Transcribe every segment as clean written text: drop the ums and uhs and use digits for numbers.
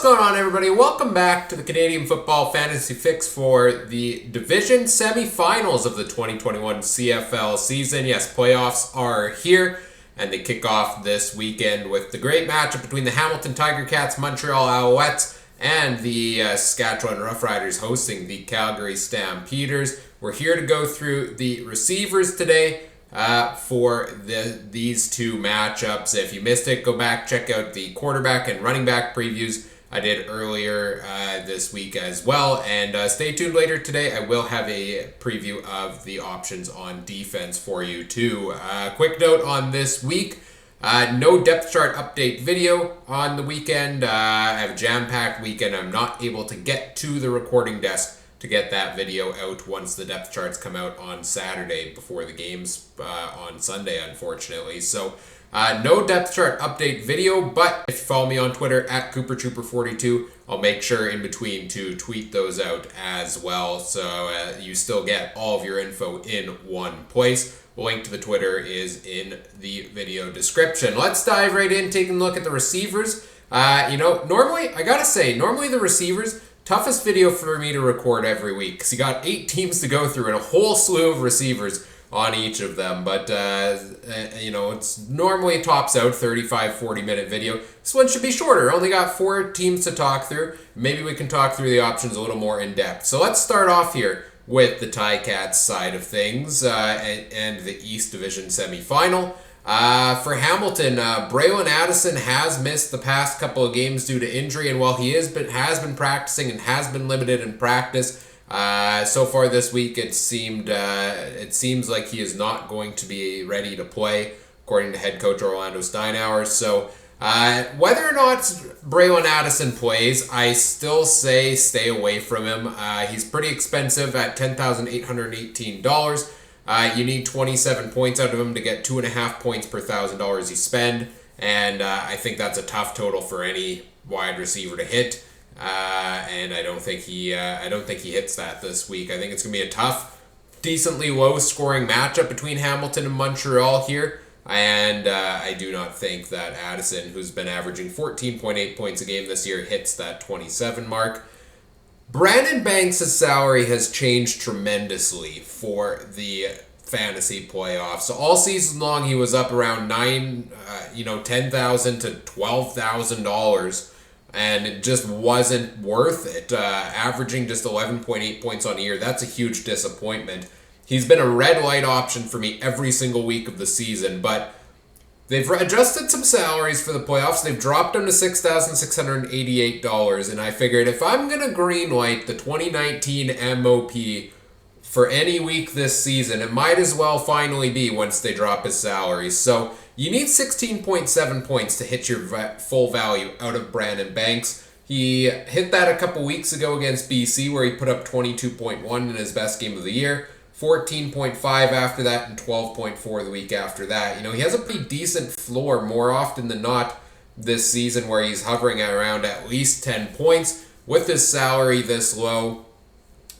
going on, everybody? Welcome back to the Canadian Football Fantasy Fix for the Division Semi-Finals of the 2021 CFL season. Yes, playoffs are here, and they kick off this weekend with the great matchup between the Hamilton Tiger Cats, Montreal Alouettes, and the Saskatchewan Roughriders hosting the Calgary Stampeders. We're here to go through the receivers today for these two matchups. If you missed it, go back, check out the quarterback and running back previews I did earlier this week as well. And stay tuned later today. I will have a preview of the options on defense for you too. Quick note on this week. No depth chart update video on the weekend. I have a jam-packed weekend. I'm not able to get to the recording desk to get that video out once the depth charts come out on Saturday before the games on Sunday, unfortunately. So no depth chart update video, but if you follow me on Twitter at CooperTrooper42, I'll make sure in between to tweet those out as well, so you still get all of your info in one place. The link to the Twitter is in the video description. Let's dive right in, taking a look at the receivers. Normally the receivers, toughest video for me to record every week, because you got 8 teams to go through and a whole slew of receivers on each of them. But, it's normally tops out 35-40 minute video. This one should be shorter. Only got 4 teams to talk through. Maybe we can talk through the options a little more in depth. So let's start off here with the Ticats side of things and the East Division Semi-Final. For Hamilton, Braylon Addison has missed the past couple of games due to injury, and while he has been practicing and has been limited in practice, so far this week it seems like he is not going to be ready to play, according to head coach Orlando Steinauer. So whether or not Braylon Addison plays, I still say stay away from him. He's pretty expensive at $10,818. You need 27 points out of him to get 2.5 points per $1,000 you spend, and I think that's a tough total for any wide receiver to hit. And I don't think he hits that this week. I think it's gonna be a tough, decently low-scoring matchup between Hamilton and Montreal here, and I do not think that Addison, who's been averaging 14.8 points a game this year, hits that 27 mark. Brandon Banks' salary has changed tremendously for the fantasy playoffs. So all season long, he was up around $10,000 to $12,000, and it just wasn't worth it. Averaging just 11.8 points on a year, that's a huge disappointment. He's been a red light option for me every single week of the season, but they've adjusted some salaries for the playoffs. They've dropped him to $6,688, and I figured if I'm going to green light the 2019 MOP for any week this season, it might as well finally be once they drop his salaries. So you need 16.7 points to hit your full value out of Brandon Banks. He hit that a couple weeks ago against BC, where he put up 22.1 in his best game of the year. 14.5 after that, and 12.4 the week after that. He has a pretty decent floor more often than not this season, where he's hovering around at least 10 points. With his salary this low,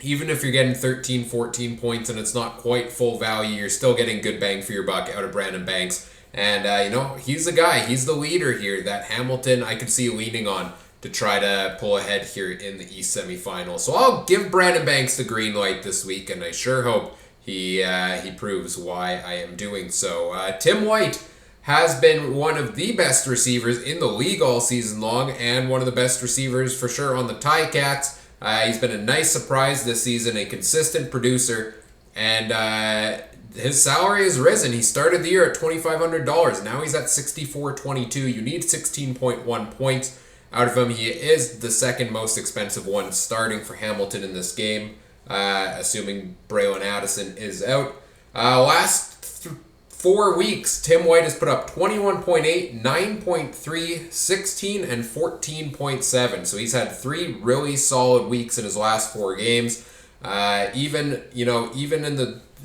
even if you're getting 13, 14 points and it's not quite full value, you're still getting good bang for your buck out of Brandon Banks. And, he's the guy. He's the leader here that Hamilton, I could see leaning on to try to pull ahead here in the East semifinal. So I'll give Brandon Banks the green light this week, and I sure hope he proves why I am doing so. Tim White has been one of the best receivers in the league all season long, and one of the best receivers for sure on the Ticats. He's been a nice surprise this season, a consistent producer, and his salary has risen. He started the year at $2,500. Now he's at $6,422. You need 16.1 points out of him. He is the second most expensive one starting for Hamilton in this game, assuming Braylon Addison is out. Last 4 weeks, Tim White has put up 21.8, 9.3, 16, and 14.7. So he's had 3 really solid weeks in his last 4 games.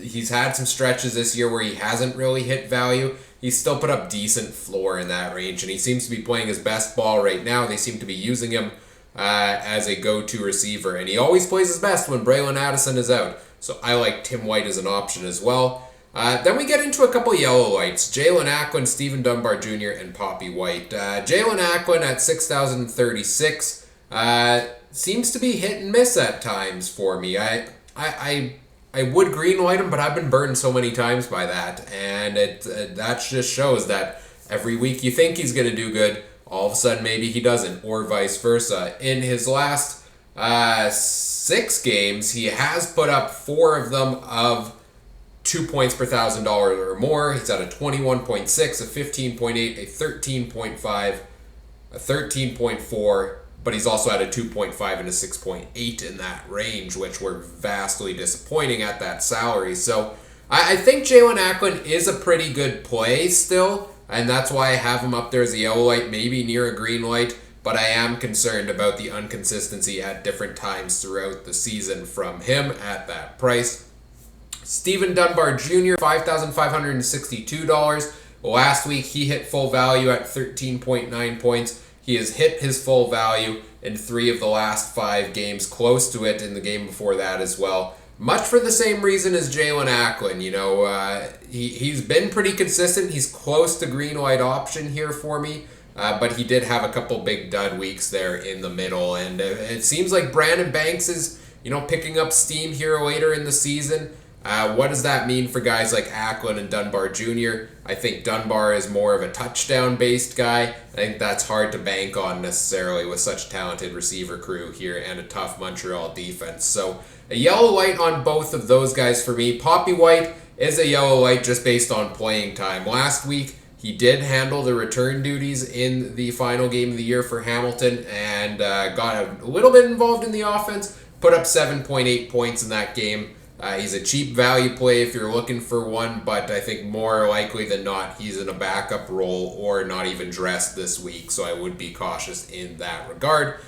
He's had some stretches this year where he hasn't really hit value. He's still put up decent floor in that range, and he seems to be playing his best ball right now. They seem to be using him as a go-to receiver, and he always plays his best when Braylon Addison is out. So I like Tim White as an option as well. Then we get into a couple yellow lights. Jalen Acklin, Stephen Dunbar Jr., and Poppy White. Jalen Acklin at $6,036. seems to be hit and miss at times for me. I would greenlight him, but I've been burned so many times by that, and that just shows that every week you think he's going to do good, all of a sudden maybe he doesn't, or vice versa. In his last 6 games, he has put up 4 of them of 2 points per $1,000 or more. He's at a 21.6, a 15.8, a 13.5, a 13.4, but he's also at a 2.5 and a 6.8 in that range, which were vastly disappointing at that salary. So I think Jalen Acklin is a pretty good play still, and that's why I have him up there as a yellow light, maybe near a green light, but I am concerned about the inconsistency at different times throughout the season from him at that price. Stephen Dunbar Jr., $5,562. Last week, he hit full value at 13.9 points. He has hit his full value in 3 of the last 5 games, close to it in the game before that as well. Much for the same reason as Jalen Acklin. He's been pretty consistent. He's close to green light option here for me. But he did have a couple big dud weeks there in the middle. And it seems like Brandon Banks is, picking up steam here later in the season. What does that mean for guys like Acklin and Dunbar Jr.? I think Dunbar is more of a touchdown-based guy. I think that's hard to bank on necessarily with such a talented receiver crew here and a tough Montreal defense. So a yellow light on both of those guys for me. Poppy White is a yellow light just based on playing time. Last week, he did handle the return duties in the final game of the year for Hamilton and got a little bit involved in the offense, put up 7.8 points in that game. He's a cheap value play if you're looking for one, but I think more likely than not, he's in a backup role or not even dressed this week, so I would be cautious in that regard.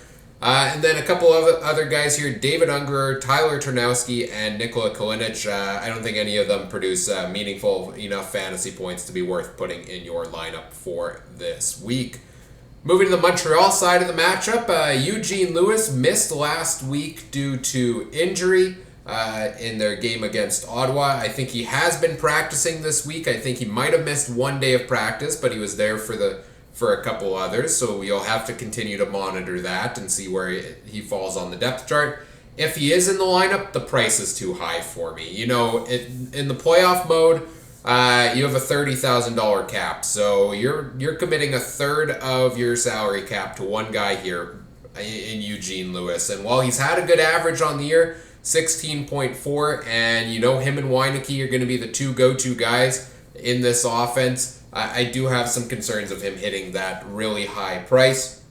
And then a couple of other guys here, David Ungerer, Tyler Ternowski, and Nikola Kalinic. I don't think any of them produce meaningful enough fantasy points to be worth putting in your lineup for this week. Moving to the Montreal side of the matchup, Eugene Lewis missed last week due to injury in their game against Ottawa. I think he has been practicing this week. I think he might have missed 1 day of practice, but he was there for a couple others, so you'll have to continue to monitor that and see where he falls on the depth chart. If he is in the lineup, the price is too high for me. In the playoff mode, you have a $30,000 cap, so you're committing a third of your salary cap to one guy here in Eugene Lewis. And while he's had a good average on the year, 16.4, and him and Weineke are going to be the 2 go-to guys in this offense, I do have some concerns of him hitting that really high price,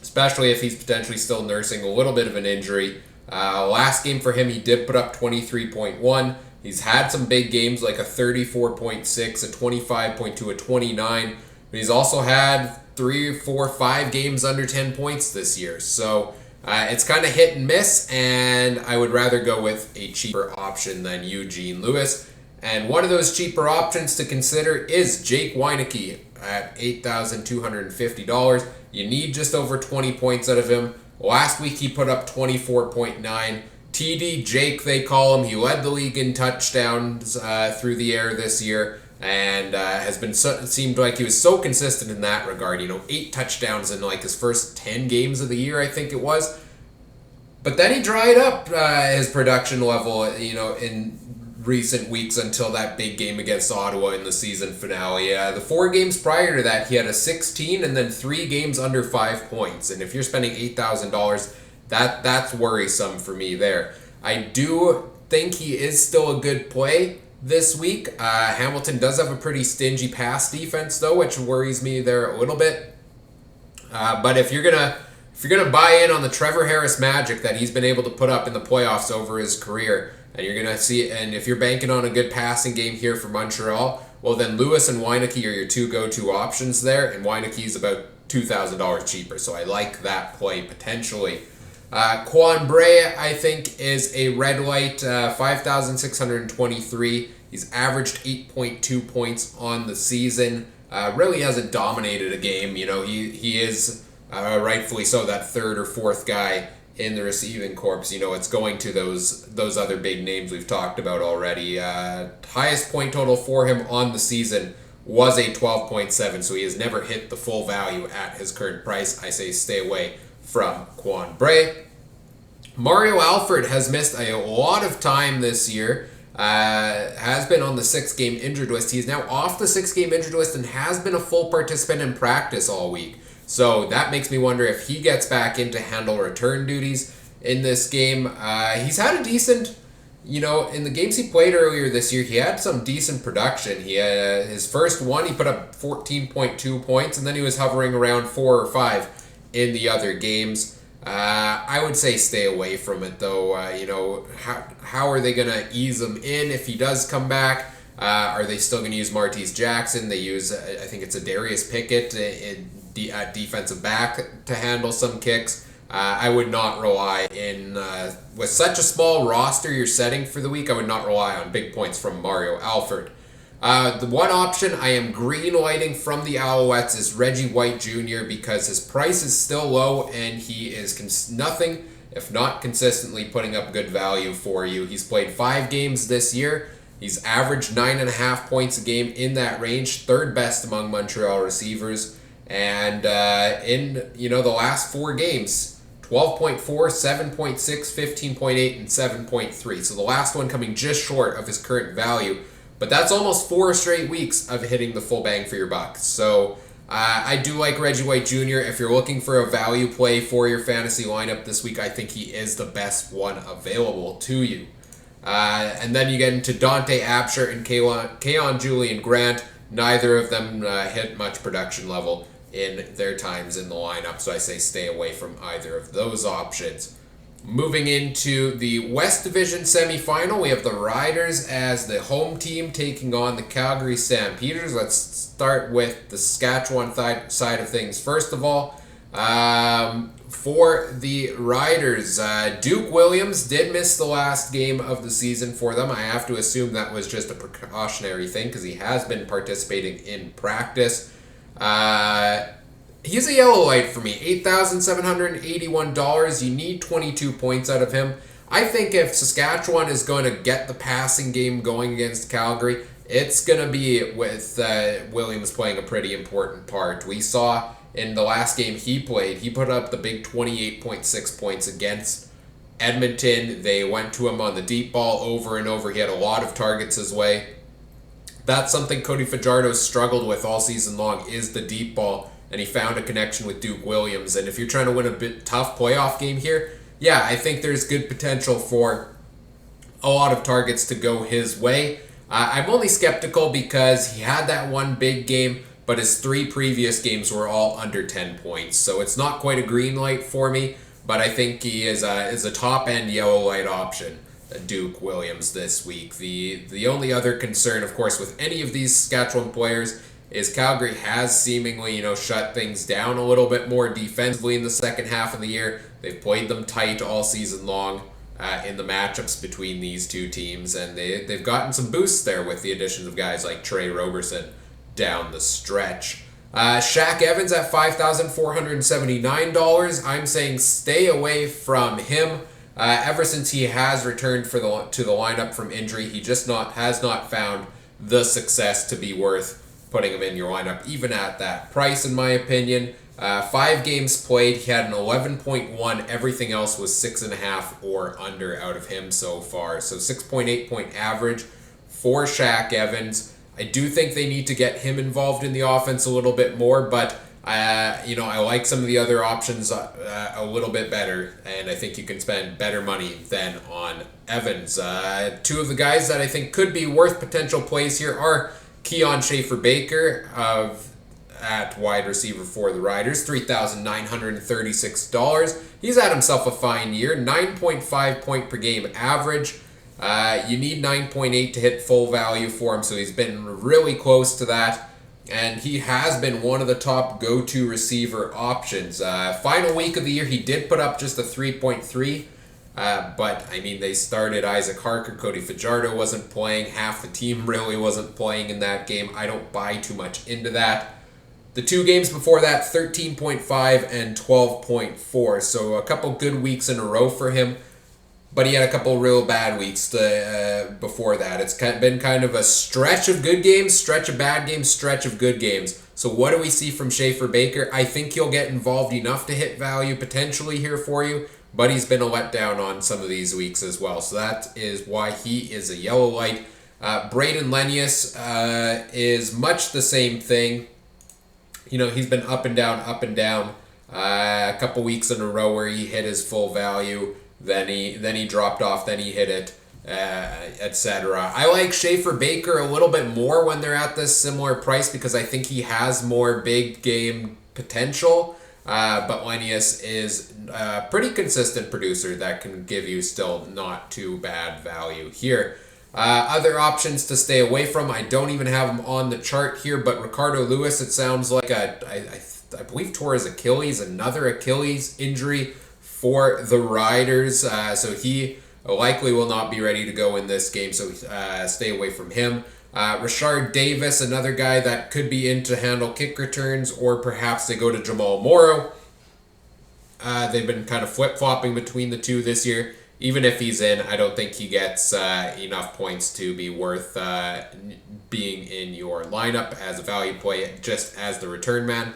especially if he's potentially still nursing a little bit of an injury. Last game for him, he did put up 23.1. He's had some big games like a 34.6, a 25.2, a 29, but he's also had 3, 4, 5 games under 10 points this year. So it's kind of hit and miss, and I would rather go with a cheaper option than Eugene Lewis. And one of those cheaper options to consider is Jake Weineke at $8,250. You need just over 20 points out of him. Last week he put up 24.9. TD Jake, they call him. He led the league in touchdowns through the air this year, and seemed like he was so consistent in that regard. 8 touchdowns in like his first 10 games of the year, I think it was. But then he dried up his production level, in recent weeks until that big game against Ottawa in the season finale. The 4 games prior to that, he had a 16 and then 3 games under 5 points. And if you're spending $8,000, that's worrisome for me there. I do think he is still a good play this week. Hamilton does have a pretty stingy pass defense though, which worries me there a little bit. But if you're gonna buy in on the Trevor Harris magic that he's been able to put up in the playoffs over his career, and you're gonna see, and if you're banking on a good passing game here for Montreal, well then Lewis and Weineke are your 2 go-to options there, and Weineke's about $2,000 cheaper, so I like that play potentially. Quan Bray, I think, is a red light, 5,623. He's averaged 8.2 points on the season. Really hasn't dominated a game. He is rightfully so that 3rd or 4th guy in the receiving corps. It's going to those other big names we've talked about already. Highest point total for him on the season was a 12.7, so he has never hit the full value at his current price. I say stay away from Quan Bray. Mario Alford has missed a lot of time this year. Has been on the 6-game injured list. He's now off the 6-game injured list and has been a full participant in practice all week. So that makes me wonder if he gets back in to handle return duties in this game. He's had a decent, in the games he played earlier this year, he had some decent production. He had his first one, he put up 14.2 points, and then he was hovering around 4 or 5 in the other games. I would say stay away from it, though. How are they going to ease him in if he does come back? Are they still going to use Martese Jackson? They use, I think it's a Darius Pickett at defensive back to handle some kicks. I would not rely with such a small roster you're setting for the week, I would not rely on big points from Mario Alford. The one option I am green-lighting from the Alouettes is Reggie White Jr. because his price is still low and he is nothing if not consistently putting up good value for you. He's played 5 games this year. He's averaged 9.5 points a game in that range, third best among Montreal receivers. And in the last 4 games, 12.4, 7.6, 15.8, and 7.3. So the last one coming just short of his current value. But that's almost 4 straight weeks of hitting the full bang for your buck. So I do like Reggie White Jr. If you're looking for a value play for your fantasy lineup this week, I think he is the best one available to you. And then you get into Dante Absher and Keon Julian Grant. Neither of them hit much production level in their times in the lineup, so I say stay away from either of those options. Moving into the West Division Semi-Final, we have the Riders as the home team taking on the Calgary Stampeders. Let's start with the Saskatchewan side of things. First of all, for the Riders, Duke Williams did miss the last game of the season for them. I have to assume that was just a precautionary thing because he has been participating in practice. He's a yellow light for me, $8,781. You need 22 points out of him. I think if Saskatchewan is going to get the passing game going against Calgary, it's going to be with Williams playing a pretty important part. We saw in the last game he played, he put up the big 28.6 points against Edmonton. They went to him on the deep ball over and over. He had a lot of targets his way. That's something Cody Fajardo struggled with all season long, is the deep ball. And he found a connection with Duke Williams. And if you're trying to win a bit tough playoff game here, yeah, I think there's good potential for a lot of targets to go his way. I'm only skeptical because he had that one big game, but his 3 previous games were all under 10 points. So it's not quite a green light for me, but I think he is a top-end yellow light option, Duke Williams, this week. The only other concern, of course, with any of these Saskatchewan players is Calgary has seemingly, shut things down a little bit more defensively in the second half of the year. They've played them tight all season long in the matchups between these two teams, and they've gotten some boosts there with the additions of guys like Trey Roberson down the stretch. Shaq Evans at $5,479. I'm saying stay away from him. Ever since he has returned to the lineup from injury, he just has not found the success to be worth putting him in your lineup, even at that price, in my opinion. 5 games played, he had an 11.1. Everything else was 6.5 or under out of him so far. So 6.8 point average for Shaq Evans. I do think they need to get him involved in the offense a little bit more, but I like some of the other options a little bit better, and I think you can spend better money than on Evans. 2 of the guys that I think could be worth potential plays here are Keon Schaefer-Baker at wide receiver for the Riders, $3,936. He's had himself a fine year, 9.5 point per game average. You need 9.8 to hit full value for him, so he's been really close to that. And he has been one of the top go-to receiver options. Final week of the year, he did put up just a 3.3. But, they started Isaac Harker. Cody Fajardo wasn't playing. Half the team really wasn't playing in that game. I don't buy too much into that. The 2 games before that, 13.5 and 12.4. So a couple good weeks in a row for him. but he had a couple real bad weeks before that. It's been kind of a stretch of good games, stretch of bad games, stretch of good games. So what do we see from Schaefer Baker? I think he'll get involved enough to hit value potentially here for you, but he's been a letdown on some of these weeks as well. So that is why he is a yellow light. Braden Lenius is much the same thing. He's been up and down, up and down. A couple weeks in a row where he hit his full value, then he dropped off, then he hit it, etc. I like Schaefer Baker a little bit more when they're at this similar price because I think he has more big game potential. But Lenius is a pretty consistent producer that can give you still not too bad value here. Other options to stay away from, I don't even have him on the chart here, but Ricardo Lewis, it sounds like I believe tore his Achilles, another Achilles injury for the Riders. So he likely will not be ready to go in this game, so stay away from him. Rashard Davis, another guy that could be in to handle kick returns, or perhaps they go to Jamal Morrow. They've been kind of flip-flopping between the two this year. Even if he's in, I don't think he gets enough points to be worth being in your lineup as a value play, just as the return man.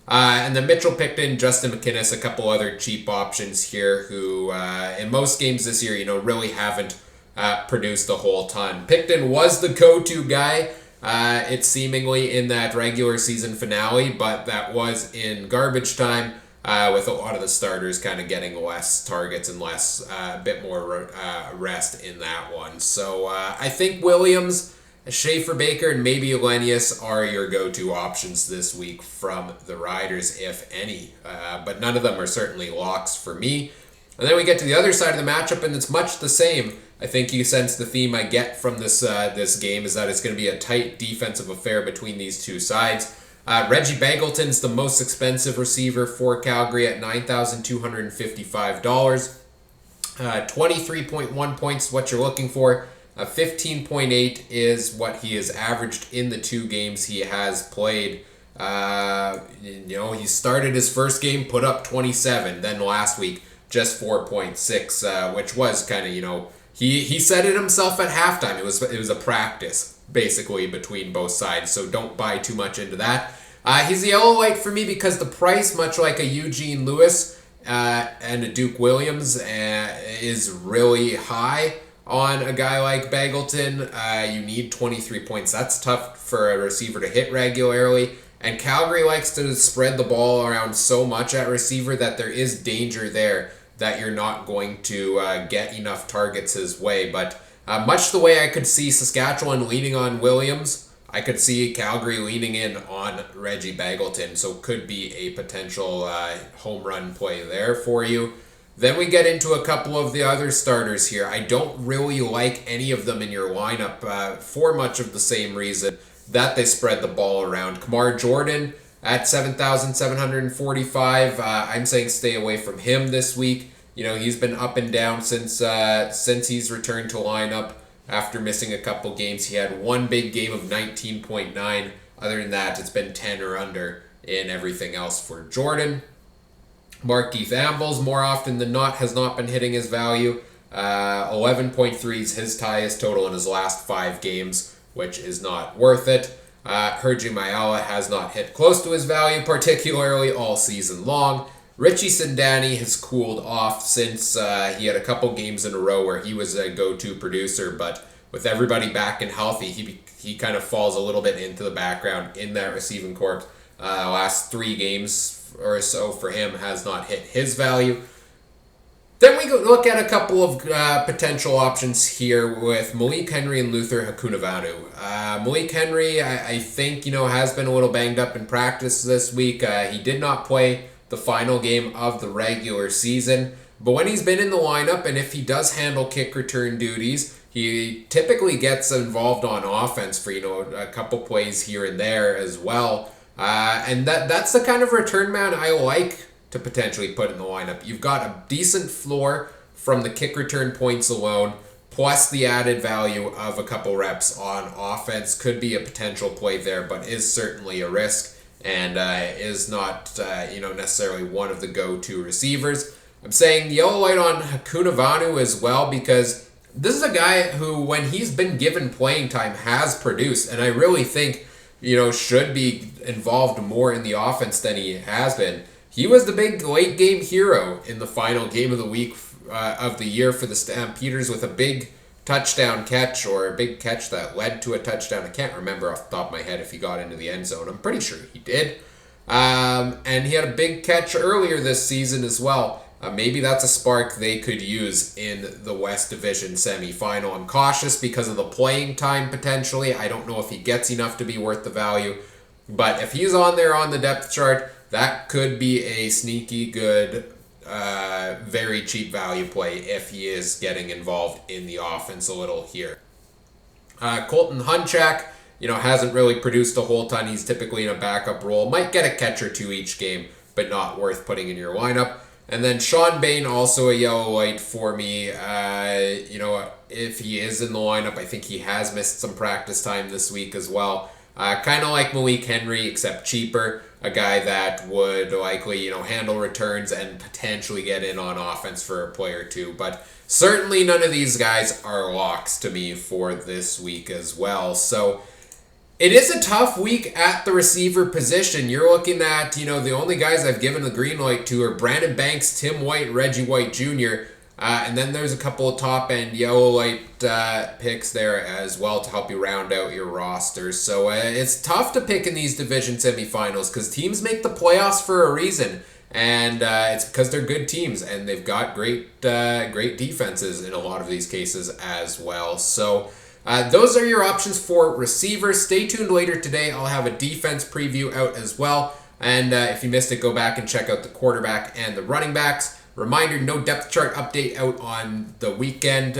And then Mitchell Picton, Justin McInnes, a couple other cheap options here who, in most games this year, really haven't produced a whole ton. Picton was the go-to guy, it's seemingly in that regular season finale, but that was in garbage time. With a lot of the starters kind of getting less targets and less, a bit more rest in that one. So I think Williams, Schaefer Baker, and maybe Lenius are your go-to options this week from the Riders, if any. But none of them are certainly locks for me. And then we get to the other side of the matchup, and it's much the same. I think you sense the theme I get from this game is that it's going to be a tight defensive affair between these two sides. Reggie Begelton's the most expensive receiver for Calgary at $9,255. 23.1 points, what you're looking for. 15.8 is what he has averaged in the two games he has played. He started his first game, put up 27. Then last week, just 4.6, which was kind of, he said it himself at halftime. It was a practice, basically, between both sides, so don't buy too much into that. He's a yellow light for me because the price, much like a Eugene Lewis and a Duke Williams, is really high on a guy like Begelton. You need 23 points. That's tough for a receiver to hit regularly, and Calgary likes to spread the ball around so much at receiver that there is danger there that you're not going to get enough targets his way. But much the way I could see Saskatchewan leaning on Williams, I could see Calgary leaning in on Reggie Begelton, so could be a potential home run play there for you. Then we get into a couple of the other starters here. I don't really like any of them in your lineup for much of the same reason that they spread the ball around. Kamar Jordan at 7,745. I'm saying stay away from him this week. He's been up and down since he's returned to lineup. After missing a couple games, he had one big game of 19.9. Other than that, it's been 10 or under in everything else for Jordan. Markeith Ambles, more often than not, has not been hitting his value. 11.3 is his highest total in his last 5 games, which is not worth it. Herji Mayala has not hit close to his value, particularly all season long. Richie Sindani has cooled off since he had a couple games in a row where he was a go-to producer, but with everybody back and healthy, he kind of falls a little bit into the background in that receiving corps. Last 3 games or so for him has not hit his value. Then we look at a couple of potential options here with Malik Henry and Luther Hakunavanu. Malik Henry, I think, has been a little banged up in practice this week. He did not play the final game of the regular season, but when he's been in the lineup, and if he does handle kick return duties, he typically gets involved on offense for a couple plays here and there as well, and that's the kind of return man I like to potentially put in the lineup. You've got a decent floor from the kick return points alone, plus the added value of a couple reps on offense. Could be a potential play there, but is certainly a risk, and is not necessarily one of the go-to receivers. I'm saying yellow light on Hakunavanu as well because this is a guy who, when he's been given playing time, has produced, and I really think, should be involved more in the offense than he has been. He was the big late game hero in the final game of the week of the year for the Stampeders with a big touchdown catch, or a big catch that led to a touchdown. I can't remember off the top of my head if he got into the end zone. I'm pretty sure he did. And he had a big catch earlier this season as well. Maybe that's a spark they could use in the West Division Semi-Final. I'm cautious because of the playing time potentially. I don't know if he gets enough to be worth the value. But if he's on there on the depth chart, that could be a sneaky good, very cheap value play if he is getting involved in the offense a little here. Colton Hunchak, hasn't really produced a whole ton. He's typically in a backup role. Might get a catch or two each game, but not worth putting in your lineup. And then Sean Bain, also a yellow light for me. If he is in the lineup, I think he has missed some practice time this week as well. Kind of like Malik Henry, except cheaper. A guy that would likely, handle returns and potentially get in on offense for a play or two. But certainly none of these guys are locks to me for this week as well. So it is a tough week at the receiver position. You're looking at, the only guys I've given the green light to are Brandon Banks, Tim White, Reggie White Jr., and then there's a couple of top-end yellow light picks there as well to help you round out your rosters. So it's tough to pick in these division semifinals because teams make the playoffs for a reason. And it's because they're good teams and they've got great defenses in a lot of these cases as well. So those are your options for receivers. Stay tuned later today. I'll have a defense preview out as well. And if you missed it, go back and check out the quarterback and the running backs. Reminder, no depth chart update out on the weekend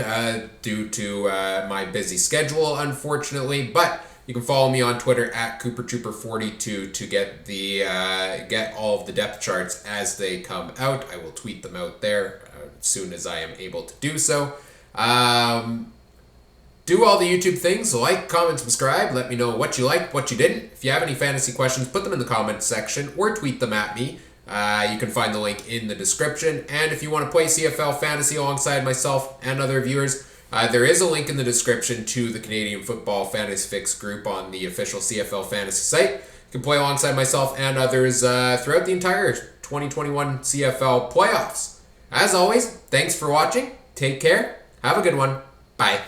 due to my busy schedule, unfortunately. But you can follow me on Twitter at CooperTrooper42 to get all of the depth charts as they come out. I will tweet them out there as soon as I am able to do so. Do all the YouTube things, like, comment, subscribe. Let me know what you liked, what you didn't. If you have any fantasy questions, put them in the comments section or tweet them at me. You can find the link in the description. And if you want to play CFL Fantasy alongside myself and other viewers, there is a link in the description to the Canadian Football Fantasy Fix group on the official CFL Fantasy site. You can play alongside myself and others throughout the entire 2021 CFL playoffs. As always, thanks for watching. Take care. Have a good one. Bye.